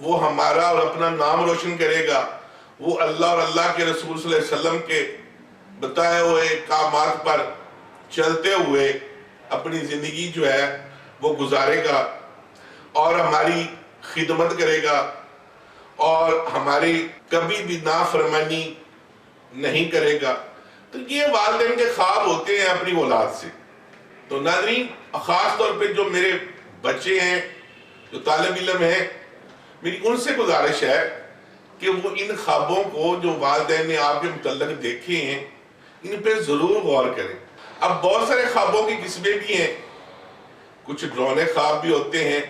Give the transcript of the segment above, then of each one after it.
وہ ہمارا اور اپنا نام روشن کرے گا، وہ اللہ اور اللہ کے رسول صلی اللہ علیہ وسلم کے بتائے ہوئے کامات پر چلتے ہوئے اپنی زندگی جو ہے وہ گزارے گا اور ہماری خدمت کرے گا اور ہماری کبھی بھی نافرمانی نہیں کرے گا۔ تو یہ والدین کے خواب ہوتے ہیں اپنی اولاد سے۔ تو ناظرین، خاص طور پہ جو میرے بچے ہیں، جو طالب علم ہیں، میری ان سے گزارش ہے کہ وہ ان خوابوں کو جو والدین نے آپ کے متعلق دیکھے ہیں ان پہ ضرور غور کریں۔ اب بہت سارے خوابوں کی قسمیں بھی ہیں، کچھ ڈراؤنے خواب بھی ہوتے ہیں،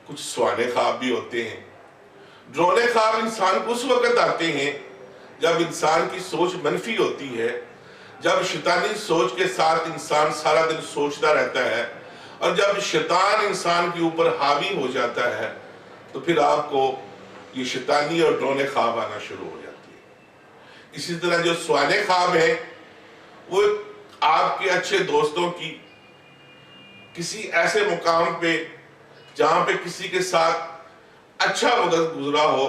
کچھ سوانے خواب بھی ہوتے ہیں۔ ڈراؤنے خواب انسان کو اس وقت آتے ہیں جب انسان کی سوچ منفی ہوتی ہے، جب شیطانی سوچ کے ساتھ انسان سارا دن سوچتا رہتا ہے، اور جب شیطان انسان کے اوپر حاوی ہو جاتا ہے تو پھر آپ کو یہ شیطانی اور ڈراؤنے خواب آنا شروع ہو جاتی ہے۔ اسی طرح جو سوانے خواب ہیں وہ آپ کے اچھے دوستوں کی کسی ایسے مقام پہ جہاں پہ کسی کے ساتھ اچھا وقت گزرا ہو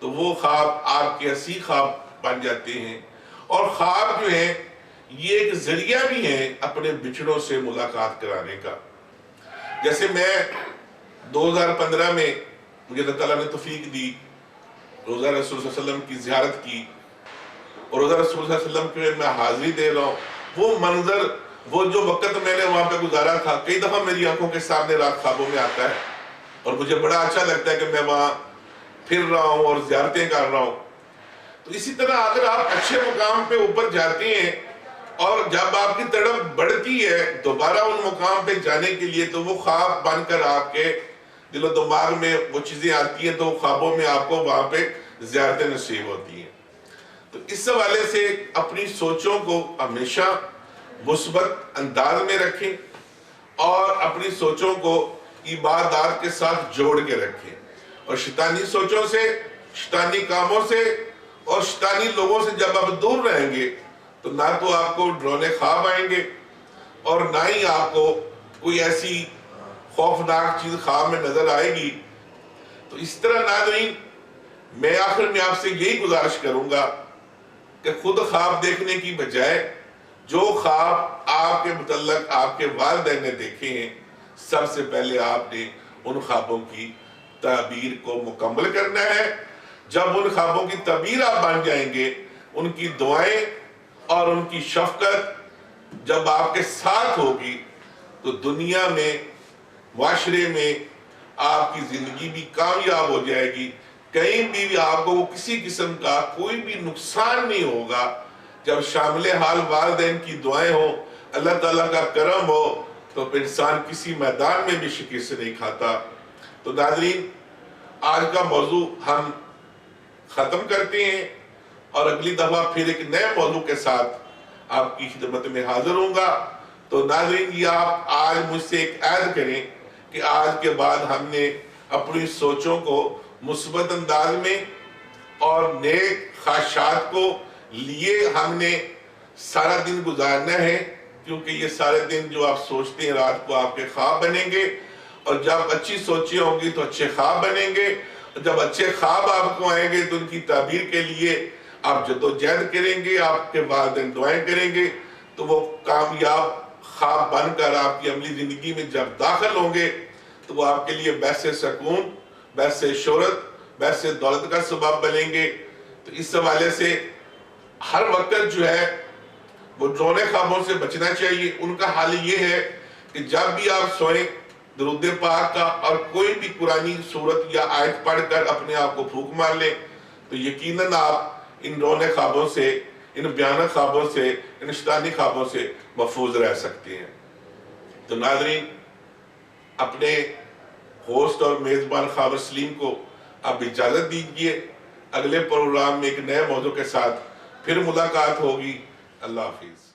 تو وہ خواب آپ کے ہنسی خواب بن جاتے ہیں۔ اور خواب جو ہیں یہ ایک ذریعہ بھی ہیں اپنے بچھڑوں سے ملاقات کرانے کا۔ جیسے میں 2015 میں مجھے اللہ تعالیٰ نے توفیق دی، روضہ رسول صلی اللہ علیہ وسلم کی زیارت کی، اور روضہ رسول صلی اللہ علیہ وسلم کے میں حاضری دے رہا ہوں۔ وہ منظر، وہ جو وقت میں نے وہاں پہ گزارا تھا، کئی دفعہ میری آنکھوں کے سامنے رات خوابوں میں آتا ہے، اور مجھے بڑا اچھا لگتا ہے کہ میں وہاں پھر رہا ہوں اور زیارتیں کر رہا ہوں۔ تو اسی طرح اگر آپ اچھے مقام پہ اوپر جاتے ہیں اور جب آپ کی تڑپ بڑھتی ہے دوبارہ ان مقام پہ جانے کے لیے، تو وہ خواب بن کر آپ کے دل و دماغ میں وہ چیزیں آتی ہیں، تو خوابوں میں آپ کو وہاں پہ زیارتیں نصیب ہوتی ہیں۔ تو اس حوالے سے اپنی سوچوں کو ہمیشہ مثبت انداز میں رکھیں اور اپنی سوچوں کو عبادات کے ساتھ جوڑ کے رکھیں، اور شیطانی سوچوں سے، شیطانی کاموں سے اور شیطانی لوگوں سے جب آپ دور رہیں گے تو نہ تو آپ کو ڈراؤنے خواب آئیں گے اور نہ ہی آپ کو کوئی ایسی خوفناک چیز خواب میں نظر آئے گی۔ تو اس طرح ناظرین، میں آخر میں آپ سے یہی گزارش کروں گا کہ خود خواب دیکھنے کی بجائے جو خواب آپ کے متعلق آپ کے والدین نے دیکھے ہیں، سب سے پہلے آپ نے ان خوابوں کی تعبیر کو مکمل کرنا ہے۔ جب ان خوابوں کی تعبیر آپ بن جائیں گے، ان کی دعائیں اور ان کی شفقت جب آپ کے ساتھ ہوگی تو دنیا میں، معاشرے میں آپ کی زندگی بھی کامیاب ہو جائے گی۔ کہیں بھی آپ کو کسی قسم کا کوئی بھی نقصان نہیں ہوگا۔ جب شامل حال والدین کی دعائیں ہوں، اللہ تعالیٰ کا کرم ہو، تو پھر انسان کسی میدان میں بھی شکست نہیں کھاتا۔ تو ناظرین، آج کا موضوع ہم ختم کرتے ہیں اور اگلی دفعہ پھر ایک نئے موضوع کے ساتھ آپ کی خدمت میں حاضر ہوں گا۔ تو ناظرین، یہ آپ آج مجھ سے ایک عہد کریں کہ آج کے بعد ہم نے اپنی سوچوں کو مثبت انداز میں اور نیک خواہشات کو لیے ہم نے سارا دن گزارنا ہے، کیونکہ یہ سارے دن جو آپ سوچتے ہیں رات کو آپ کے خواب بنیں گے، اور جب اچھی سوچیں ہوں گی تو اچھے خواب بنیں گے، اور جب اچھے خواب آپ کو آئیں گے تو ان کی تعبیر کے لیے آپ جدوجہد کریں گے، آپ کے والدین دعائیں کریں گے، تو وہ کامیاب خواب بن کر آپ کی عملی زندگی میں جب داخل ہوں گے تو وہ آپ کے لیے باعث سکون، باعث شہرت، باعث دولت کا سبب بنیں گے۔ تو اس حوالے سے ہر وقت جو ہے وہ ڈراؤنے خوابوں سے بچنا چاہیے۔ ان کا حل یہ ہے کہ جب بھی آپ سوئیں درود پاک کا اور کوئی بھی قرآنی سورت یا آیت پڑھ کر اپنے آپ کو پھونک مار لیں، تو یقیناً آپ ان ڈراؤنے خوابوں سے، ان بھیانک خوابوں سے، ان شیطانی خوابوں سے محفوظ رہ سکتے ہیں۔ تو ناظرین، اپنے ہوسٹ اور میزبان خاور سلیم کو آپ اجازت دیجئے، اگلے پروگرام میں ایک نئے موضوع کے ساتھ پھر ملاقات ہوگی۔ اللہ حافظ۔